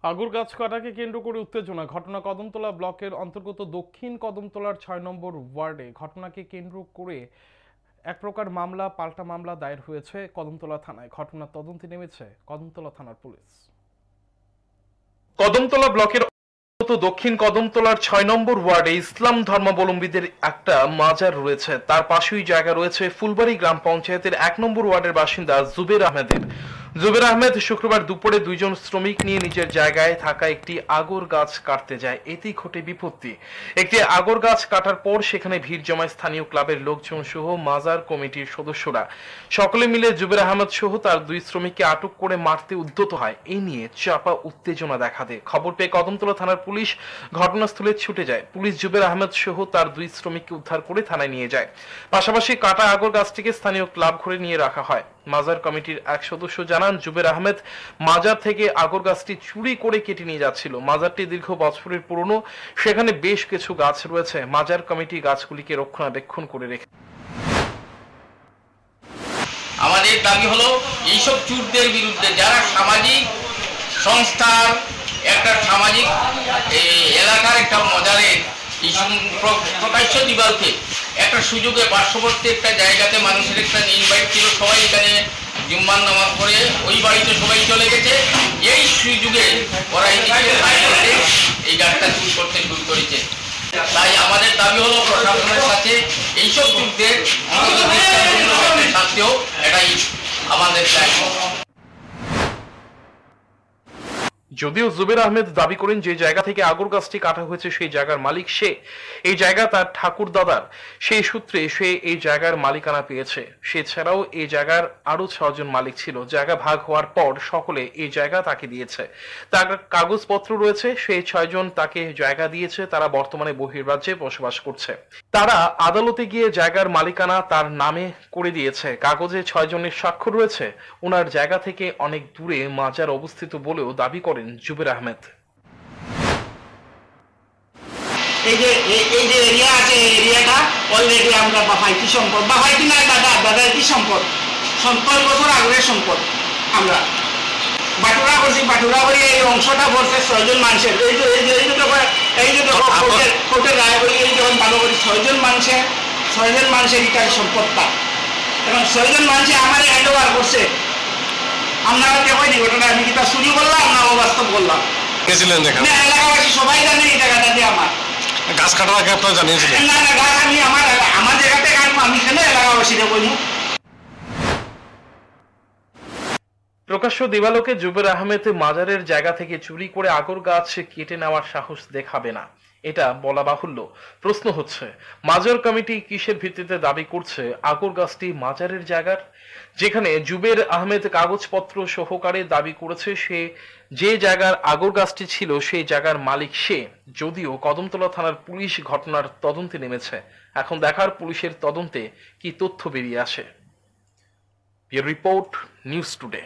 আগুর গাছ কাটাকে কেন্দ্র করে উত্তেজনা। ঘটনা কদমতলা ব্লকের অন্তর্গত দক্ষিণ কদমতলার ৬ নম্বর ওয়ার্ডে। ঘটনাকে কেন্দ্র করে এক প্রকার মামলা পাল্টা মামলা দায়ের হয়েছে কদমতলা থানায়। ঘটনার তদন্তে নেমেছে কদমতলা থানার পুলিশ। কদমতলা ব্লকের দক্ষিণ কদমতলার ৬ নম্বর ওয়ার্ডে ইসলাম ধর্মাবলম্বীদের একটা মাজার রয়েছে। তার পাশেই জায়গা রয়েছে ফুলবাড়ি গ্রাম পঞ্চায়েতের ১ নম্বর ওয়ার্ডের বাসিন্দা জুবের আহমেদের। জুবের আহমেদ শুক্রবার দুপুরে দুইজন শ্রমিক নিয়ে নিজের জায়গায় থাকা একটি আগর গাছ কাটতে যায়। এতেই ঘটে বিপত্তি। একটি আগর গাছ কাটার পর সেখানে ভিড় জমায় স্থানীয় ক্লাবের লোকজন সহ মাজার কমিটির সদস্যরা। সকলে মিলে জুবের আহমেদ সহ তার দুই শ্রমিককে আটক করে মারতে উদ্যত হয়। এই নিয়ে চাপা উত্তেজনা দেখা দেয়। খবর পেয়ে কদমতলা থানার পুলিশ ঘটনাস্থলে ছুটে যায়। পুলিশ জুবের আহমেদ সহ তার দুই শ্রমিককে উদ্ধার করে থানায় নিয়ে যায়। পাশাপাশি কাটা আগর গাছটিকে স্থানীয় ক্লাব ঘরে নিয়ে রাখা হয়। মাজার কমিটির এক সদস্য জানান, জুবের আহমেদ মাজার থেকে আগর গাছটি চুরি করে কেটে নিয়ে যাচ্ছিল। মাজারটি দীর্ঘ বছরের পুরনো, সেখানে বেশ কিছু গাছ রয়েছে। মাজার কমিটি গাছগুলিকে রক্ষণাবেক্ষণ করে রেখে। আমাদের দাবি হলো এইসব চুরদের বিরুদ্ধে যারা সামাজিক সংস্থার একটা সামাজিক এলাকার একটা মজারের এই প্রকাশ্য দিবালকে একটা সুযোগে পার্শ্ববর্তী একটা জায়গাতে মানুষের একটা ইনভাইট ছিল, সবাই এখানে জুম্মার নামাজ পড়ে ওই বাড়িতে সবাই চলে গেছে। এই সুযোগে ওরা এই গাছটা চুরি করতে শুরু করেছে। তাই আমাদের দাবি হলো প্রশাসনের কাছে এইসব চুরদের শাস্তি হোক, এটাই আমাদের চাই। যদিও জুবের আহমেদ দাবি করেন যে জায়গা থেকে আগর গাছটি কাটা হয়েছে সেই জায়গার মালিক সে। এই জায়গা তার ঠাকুর দাদার, সেই সূত্রে সে এই জায়গার মালিকানা পেয়েছে। সে ছাড়াও এই জায়গার আরো ৬ জন মালিক ছিল। জায়গা ভাগ হওয়ার পর সকলে এই জায়গা তাকে দিয়েছে। তার কাগজপত্র রয়েছে, সেই ৬ জন তাকে জায়গা দিয়েছে। তারা বর্তমানে বহির্রাজ্যে বসবাস করছে। তারা আদালতে গিয়ে জায়গার মালিকানা তার নামে করে দিয়েছে। কাগজে ৬ জনের স্বাক্ষর রয়েছে। ওনার জায়গা থেকে অনেক দূরে মাজার অবস্থিত বলেও দাবি করেন জুবের আহমেদ। এই যে এরিয়া আছে, এরিয়াটা অলরেডি আমরা বাফাইতি সম্পদ, বাফাইতি না দাদাইতি সম্পদ, 70 বছর আগের সম্পদ। আমরা বাটুরা করছি, বাটুরা করে এই অংশটা পড়ছে ৬ জন মানুষের। এই যে কোর্টের রায় বলি এই যখন ভালো করি ৬ জন মানুষের এটাই সম্পদটা। এখন ৬ জন মানুষে আমার হ্যান্ড ওভার করছে। আপনারা দেখেন ঘটনা, আমি কি তা শুরু করলাম না অবাস্তব করলাম? এলাকাবাসী সবাই জানে এই জায়গাটা দিয়ে আমার গাছ কাটার আগে আপনারা জানিয়েছিলেন? না, গাছ আমি আমার জায়গাতে কাটবো, আমি কেন এলাকাবাসীরা বলবো? প্রকাশ্য দিবালোকে জুবের আহমেদ মাজারের জায়গা থেকে চুরি করে আগর গাছ কেটে নেওয়ার সাহস দেখাবে না, এটা বলা বাহুল্য। প্রশ্ন হচ্ছে, মাজার কমিটি কিসের ভিত্তিতে দাবি করছে আগর গাছটি মাজারের জায়গার? যেখানে জুবের আহমেদ কাগজপত্র সহকারে দাবি করেছে সে যে জায়গার আগর গাছটি ছিল সেই জায়গার মালিক সে। যদিও কদমতলা থানার পুলিশ ঘটনার তদন্তে নেমেছে। এখন দেখার পুলিশের তদন্তে কি তথ্য বেরিয়ে আসে। Report, news today.